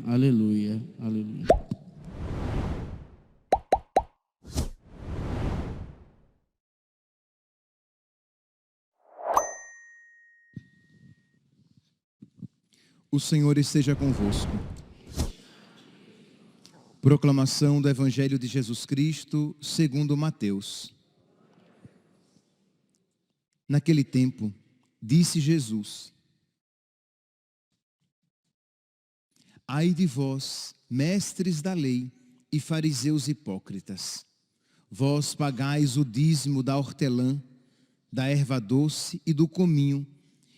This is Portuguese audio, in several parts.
Aleluia, aleluia. O Senhor esteja convosco. Proclamação do Evangelho de Jesus Cristo, segundo Mateus. Naquele tempo, disse Jesus: Ai de vós, mestres da lei e fariseus hipócritas, vós pagais o dízimo da hortelã, da erva doce e do cominho,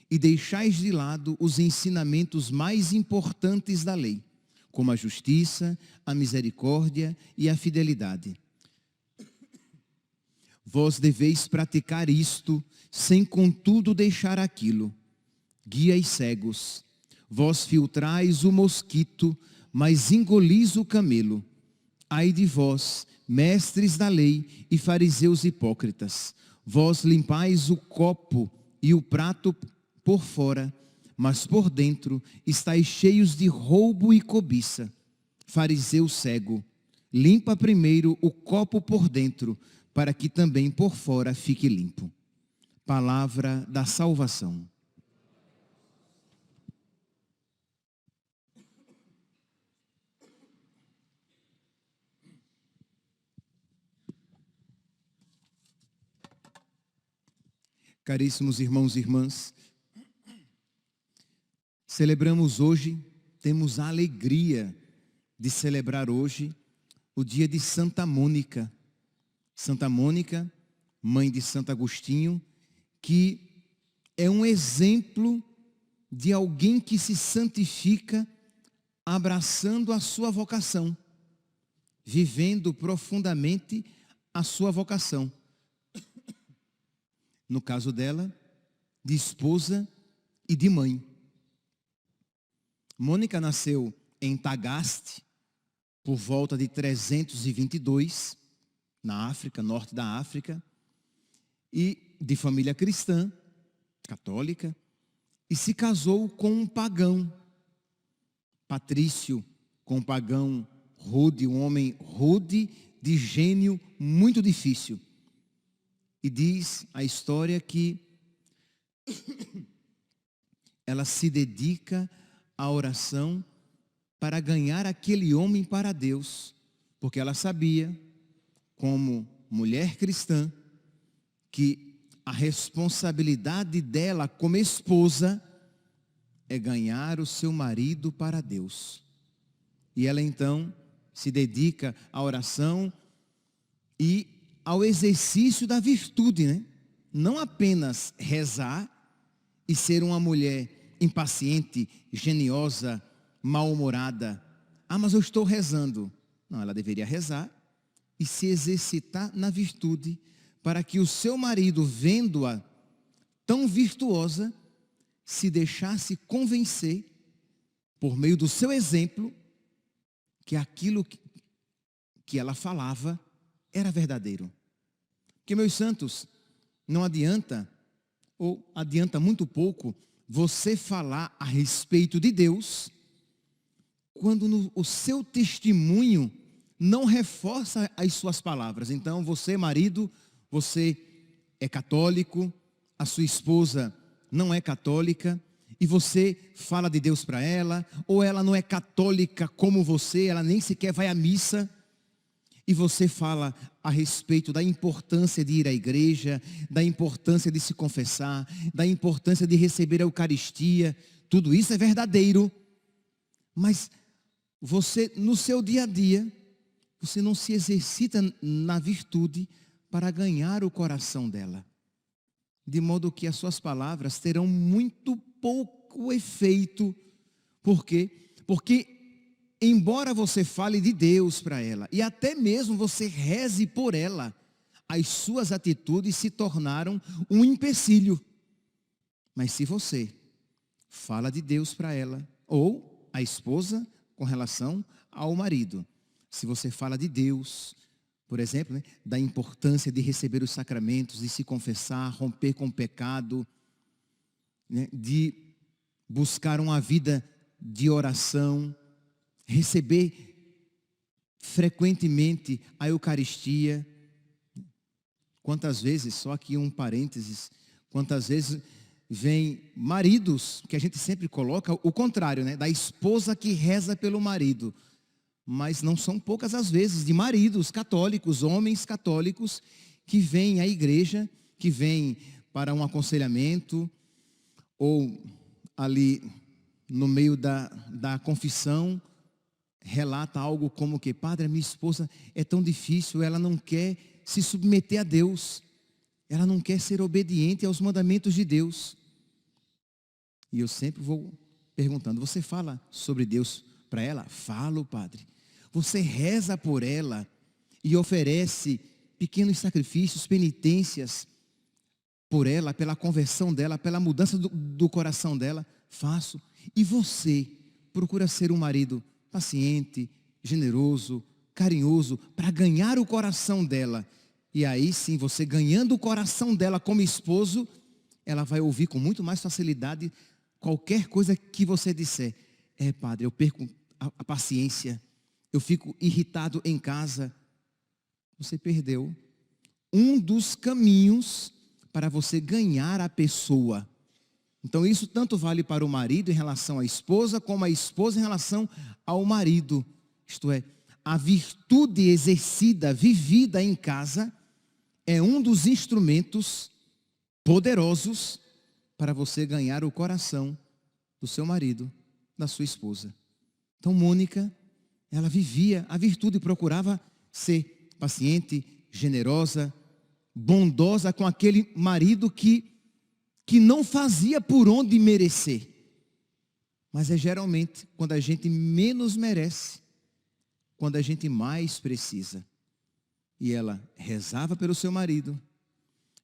e deixais de lado os ensinamentos mais importantes da lei, como a justiça, a misericórdia e a fidelidade. Vós deveis praticar isto, sem contudo deixar aquilo. Guias cegos, vós filtrais o mosquito, mas engolis o camelo. Ai de vós, mestres da lei e fariseus hipócritas, vós limpais o copo e o prato por fora, mas por dentro estáis cheios de roubo e cobiça. Fariseu cego, limpa primeiro o copo por dentro, para que também por fora fique limpo. Palavra da salvação. Caríssimos irmãos e irmãs, celebramos hoje, temos a alegria de celebrar hoje o dia de Santa Mônica. Santa Mônica, mãe de Santo Agostinho, que é um exemplo de alguém que se santifica abraçando a sua vocação, vivendo profundamente a sua vocação. No caso dela, de esposa e de mãe. Mônica nasceu em Tagaste, por volta de 322, na África, norte da África, e de família cristã, católica, e se casou com um pagão, Patrício, com um pagão rude, um homem rude, de gênio muito difícil. E diz a história que ela se dedica à oração para ganhar aquele homem para Deus, porque ela sabia, como mulher cristã, que a responsabilidade dela como esposa é ganhar o seu marido para Deus. E ela então se dedica à oração e ao exercício da virtude, né? Não apenas rezar e ser uma mulher impaciente, geniosa, mal-humorada. Ah, mas eu estou rezando. Não, ela deveria rezar e se exercitar na virtude, para que o seu marido, vendo-a tão virtuosa, se deixasse convencer, por meio do seu exemplo, que aquilo que ela falava era verdadeiro. Porque, meus santos, não adianta, ou adianta muito pouco, você falar a respeito de Deus, quando o seu testemunho não reforça as suas palavras. Então, você, marido, você é católico, a sua esposa não é católica, e você fala de Deus para ela, ou ela não é católica como você, ela nem sequer vai à missa, e você fala a respeito da importância de ir à igreja, da importância de se confessar, da importância de receber a Eucaristia. Tudo isso é verdadeiro. Mas você, no seu dia a dia, você não se exercita na virtude para ganhar o coração dela. De modo que as suas palavras terão muito pouco efeito. Por quê? Porque embora você fale de Deus para ela, e até mesmo você reze por ela, as suas atitudes se tornaram um empecilho. Mas se você fala de Deus para ela, ou a esposa com relação ao marido, se você fala de Deus, por exemplo, né, da importância de receber os sacramentos, de se confessar, romper com o pecado, né, de buscar uma vida de oração, receber frequentemente a Eucaristia. Quantas vezes, só aqui um parênteses, quantas vezes vem maridos, que a gente sempre coloca o contrário, né, da esposa que reza pelo marido. Mas não são poucas as vezes de maridos católicos, homens católicos, que vêm à igreja, que vêm para um aconselhamento, ou ali no meio da confissão, relata algo como que: padre, a minha esposa é tão difícil, ela não quer se submeter a Deus, ela não quer ser obediente aos mandamentos de Deus. E eu sempre vou perguntando: você fala sobre Deus para ela? Falo, padre. Você reza por ela e oferece pequenos sacrifícios, penitências por ela, pela conversão dela, pela mudança do coração dela? Faço. E você procura ser um marido paciente, generoso, carinhoso, para ganhar o coração dela. E aí sim, você ganhando o coração dela como esposo, ela vai ouvir com muito mais facilidade qualquer coisa que você disser. Padre, eu perco a paciência, eu fico irritado em casa. Você perdeu um dos caminhos para você ganhar a pessoa. Então isso tanto vale para o marido em relação à esposa, como a esposa em relação ao marido. Isto é, a virtude exercida, vivida em casa, é um dos instrumentos poderosos para você ganhar o coração do seu marido, da sua esposa. Então Mônica, ela vivia a virtude e procurava ser paciente, generosa, bondosa com aquele marido que não fazia por onde merecer. Mas é geralmente quando a gente menos merece, quando a gente mais precisa. E ela rezava pelo seu marido,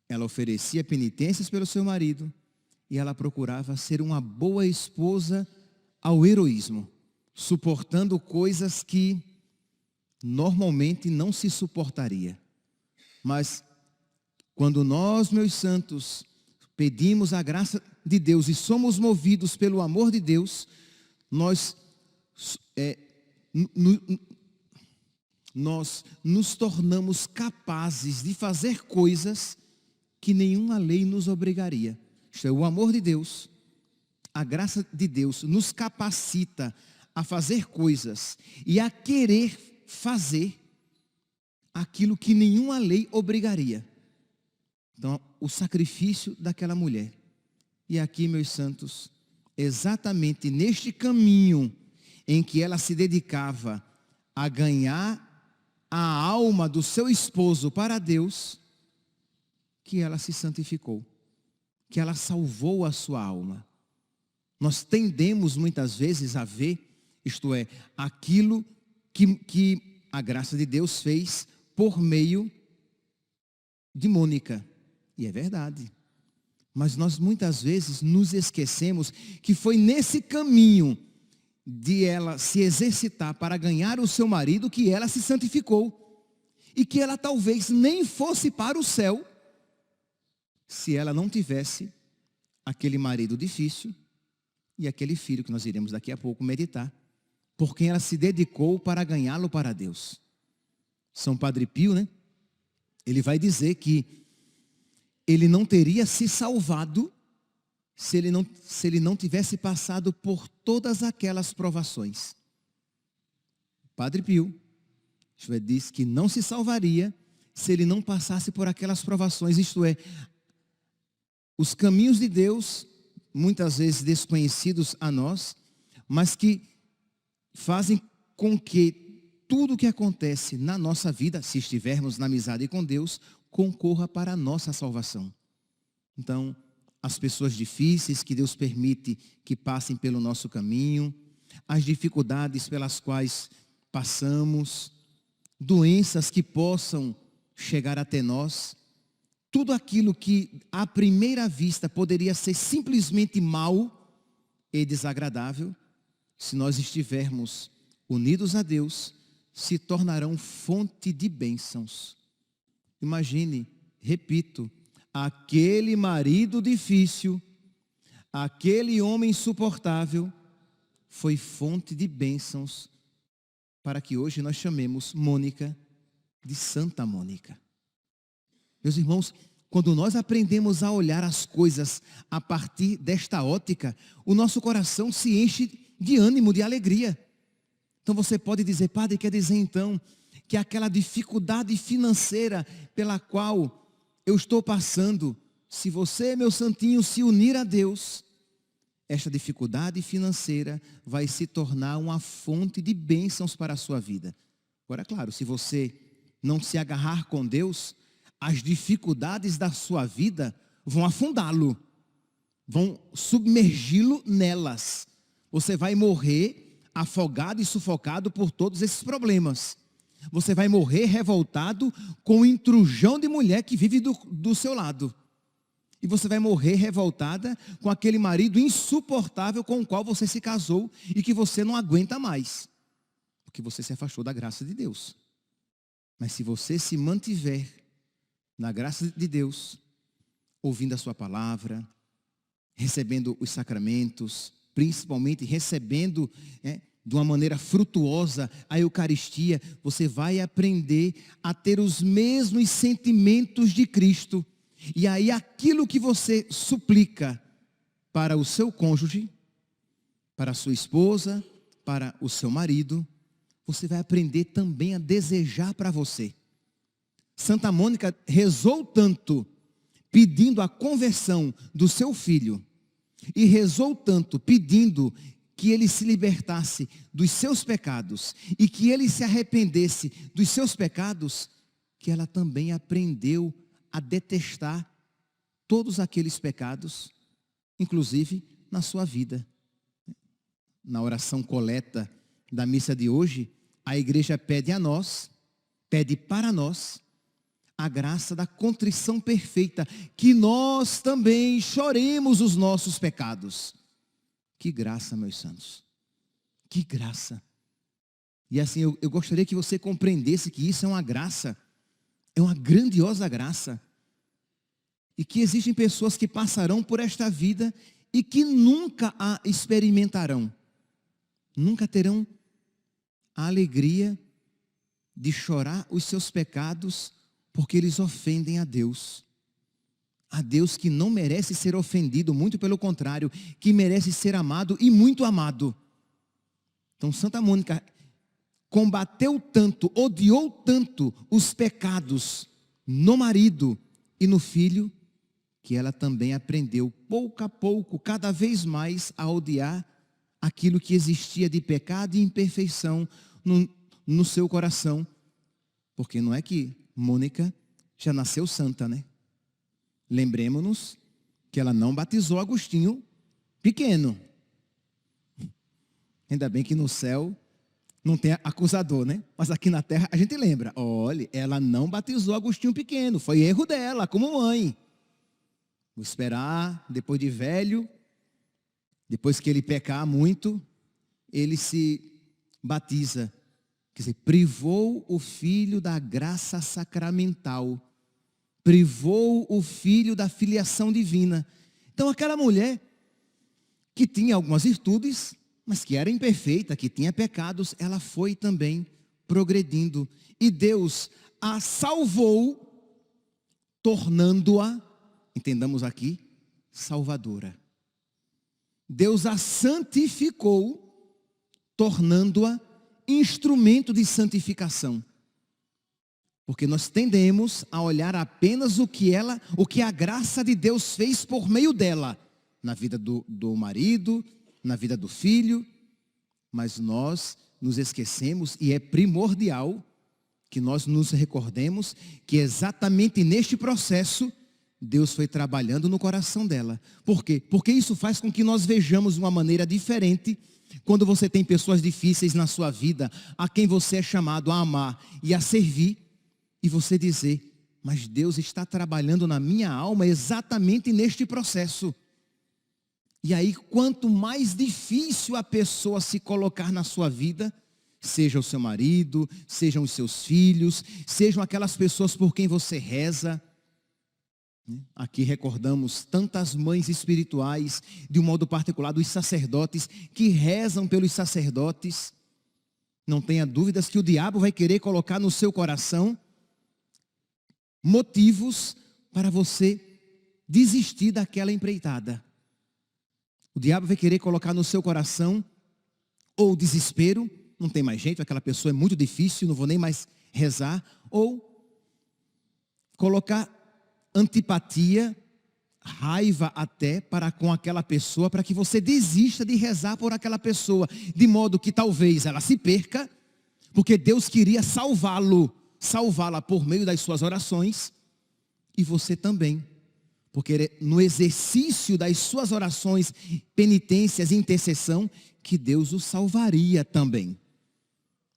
ela oferecia penitências pelo seu marido, e ela procurava ser uma boa esposa ao heroísmo, suportando coisas que normalmente não se suportaria. Mas quando nós, meus santos, pedimos a graça de Deus e somos movidos pelo amor de Deus, nós nos tornamos capazes de fazer coisas que nenhuma lei nos obrigaria. Isto é, o amor de Deus, a graça de Deus nos capacita a fazer coisas e a querer fazer aquilo que nenhuma lei obrigaria. Então, o sacrifício daquela mulher. E aqui, meus santos, exatamente neste caminho em que ela se dedicava a ganhar a alma do seu esposo para Deus, que ela se santificou, que ela salvou a sua alma. Nós tendemos muitas vezes a ver, isto é, aquilo que a graça de Deus fez por meio de Mônica. E é verdade. Mas nós muitas vezes nos esquecemos que foi nesse caminho de ela se exercitar para ganhar o seu marido que ela se santificou. E que ela talvez nem fosse para o céu se ela não tivesse aquele marido difícil e aquele filho que nós iremos daqui a pouco meditar, por quem ela se dedicou para ganhá-lo para Deus. São Padre Pio, né? Ele vai dizer que ele não teria se salvado se ele não tivesse passado por todas aquelas provações. Padre Pio diz que não se salvaria se ele não passasse por aquelas provações, isto é, os caminhos de Deus, muitas vezes desconhecidos a nós, mas que fazem com que tudo o que acontece na nossa vida, se estivermos na amizade com Deus, concorra para a nossa salvação. Então, as pessoas difíceis que Deus permite que passem pelo nosso caminho, as dificuldades pelas quais passamos, doenças que possam chegar até nós, tudo aquilo que à primeira vista poderia ser simplesmente mal e desagradável, se nós estivermos unidos a Deus, se tornarão fonte de bênçãos. Imagine, repito, aquele marido difícil, aquele homem insuportável, foi fonte de bênçãos para que hoje nós chamemos Mônica de Santa Mônica. Meus irmãos, quando nós aprendemos a olhar as coisas a partir desta ótica, o nosso coração se enche de ânimo, de alegria. Então você pode dizer, padre, quer dizer então que aquela dificuldade financeira pela qual eu estou passando, se você, meu santinho, se unir a Deus, esta dificuldade financeira vai se tornar uma fonte de bênçãos para a sua vida. Agora, claro, se você não se agarrar com Deus, as dificuldades da sua vida vão afundá-lo, vão submergi-lo nelas. Você vai morrer afogado e sufocado por todos esses problemas. Você vai morrer revoltado com o intrujão de mulher que vive do seu lado. E você vai morrer revoltada com aquele marido insuportável com o qual você se casou e que você não aguenta mais, porque você se afastou da graça de Deus. Mas se você se mantiver na graça de Deus, ouvindo a sua palavra, recebendo os sacramentos, principalmente recebendo de uma maneira frutuosa a Eucaristia, você vai aprender a ter os mesmos sentimentos de Cristo. E aí aquilo que você suplica para o seu cônjuge, para a sua esposa, para o seu marido, você vai aprender também a desejar para você. Santa Mônica rezou tanto pedindo a conversão do seu filho e rezou tanto pedindo que ele se libertasse dos seus pecados e que ele se arrependesse dos seus pecados, que ela também aprendeu a detestar todos aqueles pecados, inclusive na sua vida. Na oração coleta da missa de hoje, a igreja pede a nós, pede para nós, a graça da contrição perfeita, que nós também choremos os nossos pecados. Que graça, meus santos, que graça. E assim, eu gostaria que você compreendesse que isso é uma graça, é uma grandiosa graça. E que existem pessoas que passarão por esta vida e que nunca a experimentarão. Nunca terão a alegria de chorar os seus pecados porque eles ofendem a Deus. A Deus que não merece ser ofendido, muito pelo contrário, que merece ser amado e muito amado. Então Santa Mônica combateu tanto, odiou tanto os pecados no marido e no filho, que ela também aprendeu pouco a pouco, cada vez mais, a odiar aquilo que existia de pecado e imperfeição no seu coração. Porque não é que Mônica já nasceu santa, né? Lembremos-nos que ela não batizou Agostinho pequeno. Ainda bem que no céu não tem acusador, né? Mas aqui na terra a gente lembra. Olha, ela não batizou Agostinho pequeno. Foi erro dela, como mãe. Vou esperar, depois de velho, depois que ele pecar muito, ele se batiza. Quer dizer, privou o filho da graça sacramental. Privou o filho da filiação divina. Então aquela mulher que tinha algumas virtudes, mas que era imperfeita, que tinha pecados, ela foi também progredindo. E Deus a salvou, tornando-a, entendamos aqui, salvadora. Deus a santificou, tornando-a instrumento de santificação. Porque nós tendemos a olhar apenas o que a graça de Deus fez por meio dela, na vida do marido, na vida do filho, mas nós nos esquecemos, e é primordial que nós nos recordemos que exatamente neste processo Deus foi trabalhando no coração dela. Por quê? Porque isso faz com que nós vejamos de uma maneira diferente quando você tem pessoas difíceis na sua vida, a quem você é chamado a amar e a servir, e você dizer, mas Deus está trabalhando na minha alma exatamente neste processo. E aí, quanto mais difícil a pessoa se colocar na sua vida, Seja o seu marido, sejam os seus filhos, sejam aquelas pessoas por quem você reza. Aqui recordamos tantas mães espirituais, de um modo particular, dos sacerdotes, que rezam pelos sacerdotes. Não tenha dúvidas que o diabo vai querer colocar no seu coração motivos para você desistir daquela empreitada. O diabo vai querer colocar no seu coração ou desespero, não tem mais jeito, aquela pessoa é muito difícil, não vou nem mais rezar, ou colocar antipatia, raiva até para com aquela pessoa, para que você desista de rezar por aquela pessoa, de modo que talvez ela se perca, porque Deus queria salvá-la por meio das suas orações, e você também, porque no exercício das suas orações, penitências e intercessão, que Deus o salvaria também.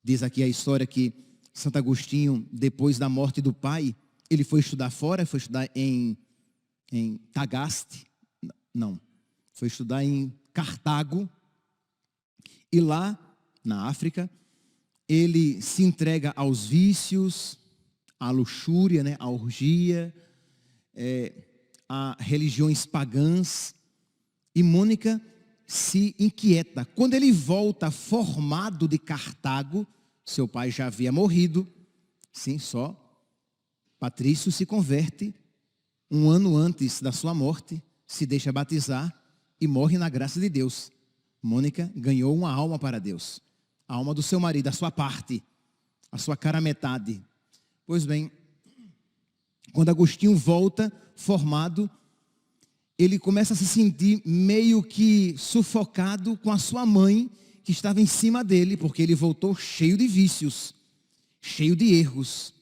Diz aqui a história que Santo Agostinho, depois da morte do pai, ele foi estudar fora, foi estudar em Tagaste, não, foi estudar em Cartago, e lá, na África, ele se entrega aos vícios, à luxúria, à orgia, a religiões pagãs, e Mônica se inquieta. Quando ele volta formado de Cartago, seu pai já havia morrido, sim, só Patrício se converte um ano antes da sua morte, se deixa batizar e morre na graça de Deus. Mônica ganhou uma alma para Deus, a alma do seu marido, a sua parte, a sua cara metade. Pois bem, quando Agostinho volta formado, ele começa a se sentir meio que sufocado com a sua mãe, que estava em cima dele, porque ele voltou cheio de vícios, cheio de erros.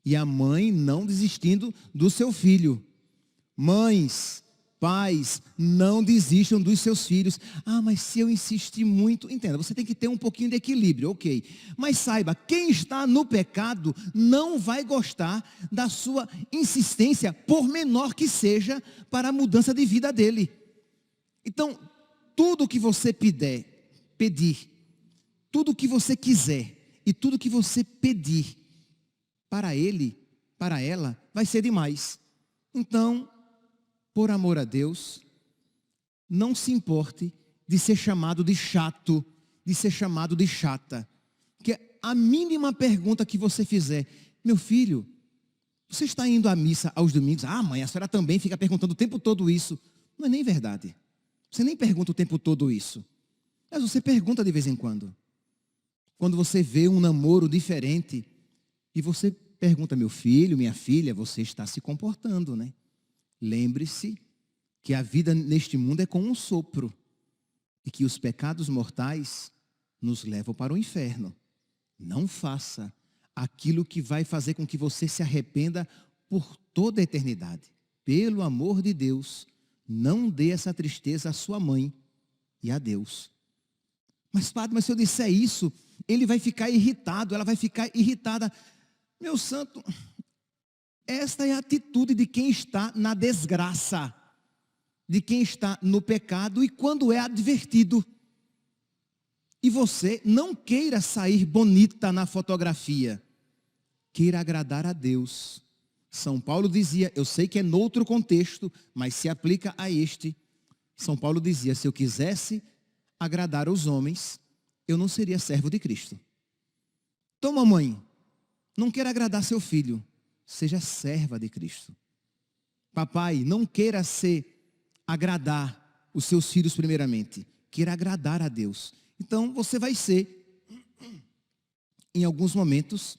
E a mãe não desistindo do seu filho. Mães, pais, não desistam dos seus filhos. Ah, mas se eu insistir muito, entenda, você tem que ter um pouquinho de equilíbrio, ok. Mas saiba, quem está no pecado não vai gostar da sua insistência, por menor que seja, para a mudança de vida dele. Então, tudo que você pedir, tudo que você quiser e tudo que você pedir para ele, para ela, vai ser demais. Então, por amor a Deus, não se importe de ser chamado de chato, de ser chamado de chata. Porque a mínima pergunta que você fizer, meu filho, você está indo à missa aos domingos? Ah, mãe, a senhora também fica perguntando o tempo todo isso. Não é nem verdade. Você nem pergunta o tempo todo isso. Mas você pergunta de vez em quando. Quando você vê um namoro diferente, e você pergunta, meu filho, minha filha, você está se comportando, né? Lembre-se que a vida neste mundo é como um sopro e que os pecados mortais nos levam para o inferno. Não faça aquilo que vai fazer com que você se arrependa por toda a eternidade. Pelo amor de Deus, não dê essa tristeza à sua mãe e a Deus. Mas padre, se eu disser isso, ele vai ficar irritado, ela vai ficar irritada. Meu santo, esta é a atitude de quem está na desgraça, de quem está no pecado e quando é advertido. E você não queira sair bonita na fotografia, queira agradar a Deus. São Paulo dizia, eu sei que é noutro contexto, mas se aplica a este. São Paulo dizia, se eu quisesse agradar os homens, eu não seria servo de Cristo. Então, mamãe, não queira agradar seu filho, seja serva de Cristo. Papai, não queira agradar os seus filhos primeiramente, queira agradar a Deus. Então você vai ser, em alguns momentos,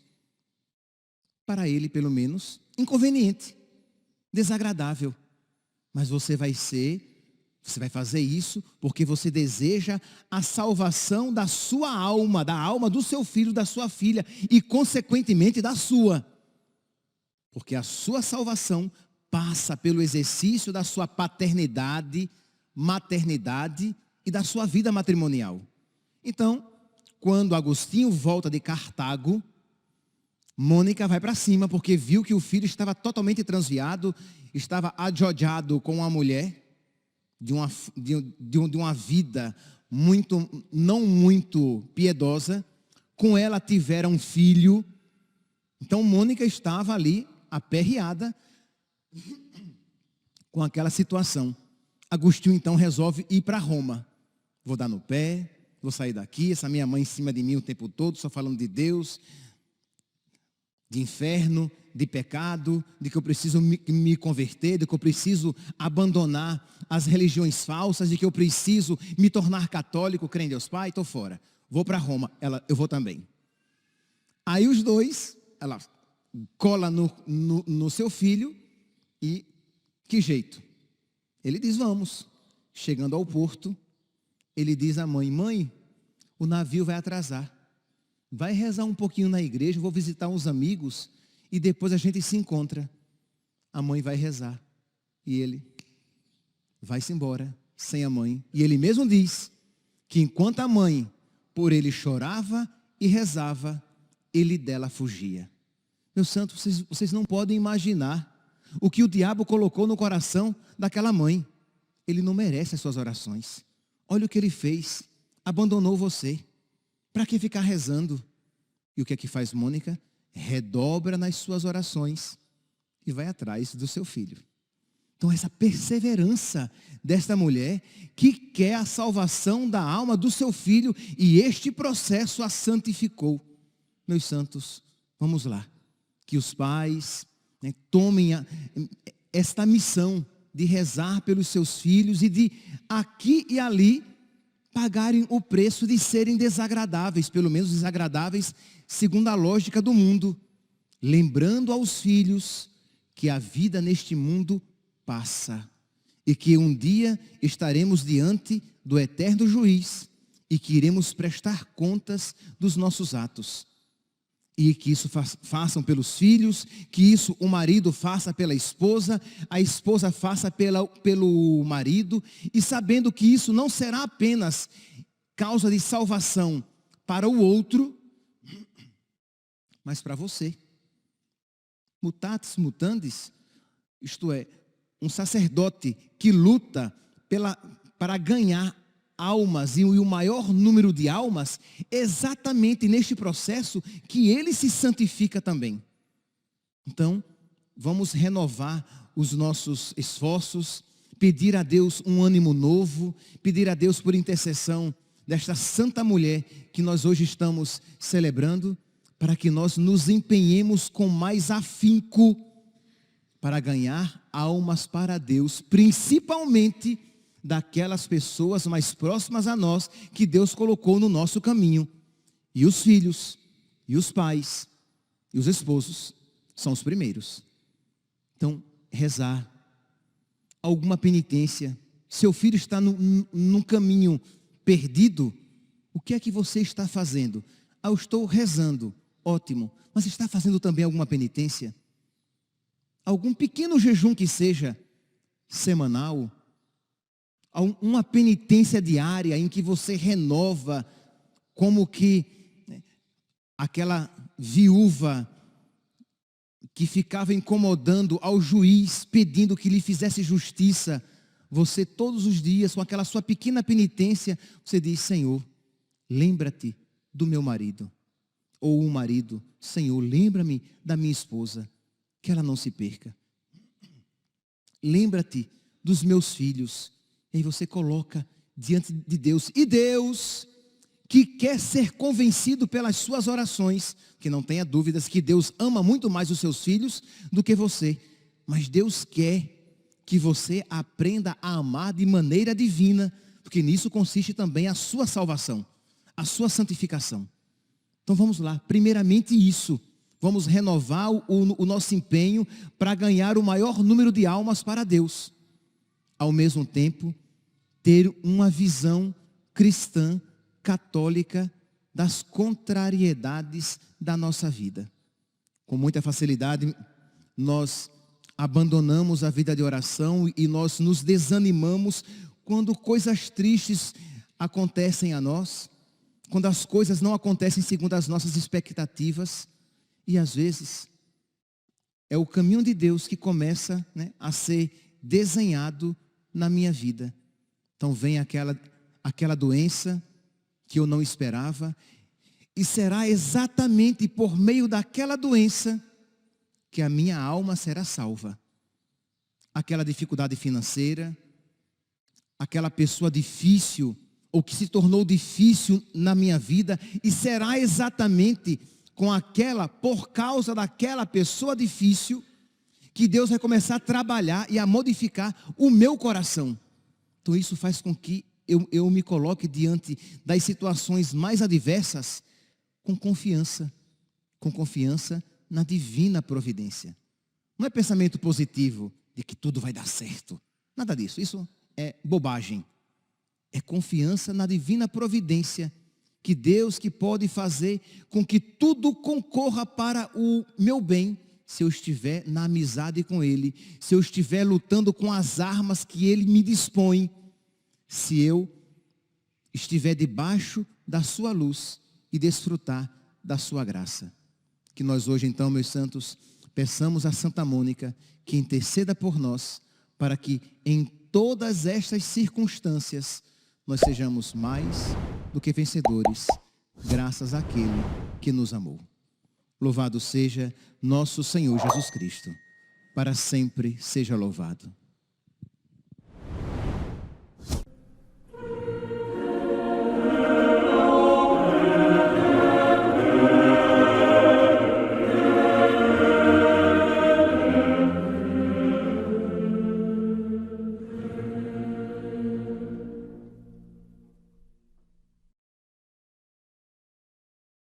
para ele pelo menos, inconveniente, desagradável. Mas você vai fazer isso porque você deseja a salvação da sua alma, da alma do seu filho, da sua filha e consequentemente da sua. Porque a sua salvação passa pelo exercício da sua paternidade, maternidade e da sua vida matrimonial. Então, quando Agostinho volta de Cartago, Mônica vai para cima porque viu que o filho estava totalmente transviado, estava adjojado com uma mulher de uma vida não muito piedosa, com ela tivera um filho. Então Mônica estava ali, aperreada, com aquela situação. Agostinho então resolve ir para Roma. Vou dar no pé, vou sair daqui, essa minha mãe em cima de mim o tempo todo, só falando de Deus, de inferno, de pecado, de que eu preciso me converter, de que eu preciso abandonar as religiões falsas, de que eu preciso me tornar católico, crendo em Deus Pai, estou fora. Vou para Roma, eu vou também. Aí os dois, ela cola no seu filho e que jeito? Ele diz, vamos. Chegando ao porto, ele diz à mãe, mãe, o navio vai atrasar. Vai rezar um pouquinho na igreja, vou visitar uns amigos e depois a gente se encontra. A mãe vai rezar e ele vai-se embora sem a mãe. E ele mesmo diz que enquanto a mãe por ele chorava e rezava, ele dela fugia. Meus santos, vocês não podem imaginar o que o diabo colocou no coração daquela mãe. Ele não merece as suas orações. Olha o que ele fez, abandonou você. Para que ficar rezando? E o que é que faz Mônica? Redobra nas suas orações e vai atrás do seu filho. Então essa perseverança desta mulher que quer a salvação da alma do seu filho e este processo a santificou. Meus santos, vamos lá. Que os pais tomem esta missão de rezar pelos seus filhos e de aqui e ali pagarem o preço de serem desagradáveis, pelo menos desagradáveis segundo a lógica do mundo, lembrando aos filhos que a vida neste mundo passa e que um dia estaremos diante do eterno juiz e que iremos prestar contas dos nossos atos. E que isso façam pelos filhos, que isso o marido faça pela esposa, a esposa faça pelo marido, e sabendo que isso não será apenas causa de salvação para o outro, mas para você. Mutatis mutandis, isto é, um sacerdote que luta para ganhar almas e o maior número de almas, exatamente neste processo que ele se santifica também. Então, vamos renovar os nossos esforços, pedir a Deus um ânimo novo, pedir a Deus por intercessão desta santa mulher que nós hoje estamos celebrando, para que nós nos empenhemos com mais afinco para ganhar almas para Deus, principalmente daquelas pessoas mais próximas a nós que Deus colocou no nosso caminho. E os filhos, e os pais, e os esposos são os primeiros. Então, rezar, alguma penitência. Seu filho está num caminho perdido, o que é que você está fazendo? Eu estou rezando, ótimo, mas está fazendo também alguma penitência? Algum pequeno jejum que seja semanal, uma penitência diária em que você renova, como que aquela viúva que ficava incomodando ao juiz, pedindo que lhe fizesse justiça. Você todos os dias, com aquela sua pequena penitência, você diz, Senhor, lembra-te do meu marido. Ou o marido, Senhor, lembra-me da minha esposa, que ela não se perca. Lembra-te dos meus filhos. E aí você coloca diante de Deus. E Deus, que quer ser convencido pelas suas orações, que não tenha dúvidas que Deus ama muito mais os seus filhos do que você. Mas Deus quer que você aprenda a amar de maneira divina, porque nisso consiste também a sua salvação, a sua santificação. Então vamos lá, primeiramente isso. Vamos renovar o nosso empenho para ganhar o maior número de almas para Deus. Ao mesmo tempo, ter uma visão cristã, católica, das contrariedades da nossa vida. Com muita facilidade, nós abandonamos a vida de oração e nós nos desanimamos quando coisas tristes acontecem a nós, quando as coisas não acontecem segundo as nossas expectativas. E às vezes, é o caminho de Deus que começa a ser desenhado na minha vida. Então vem aquela doença que eu não esperava. E será exatamente por meio daquela doença que a minha alma será salva. Aquela dificuldade financeira, aquela pessoa difícil, ou que se tornou difícil na minha vida, e será exatamente por causa daquela pessoa difícil, que Deus vai começar a trabalhar e a modificar o meu coração. Então isso faz com que eu me coloque diante das situações mais adversas com confiança na divina providência. Não é pensamento positivo de que tudo vai dar certo. Nada disso, isso é bobagem. É confiança na divina providência, que Deus que pode fazer com que tudo concorra para o meu bem, se eu estiver na amizade com Ele, se eu estiver lutando com as armas que Ele me dispõe, se eu estiver debaixo da sua luz e desfrutar da sua graça. Que nós hoje então, meus santos, peçamos a Santa Mônica que interceda por nós, para que em todas estas circunstâncias nós sejamos mais do que vencedores, graças àquele que nos amou. Louvado seja nosso Senhor Jesus Cristo, para sempre seja louvado.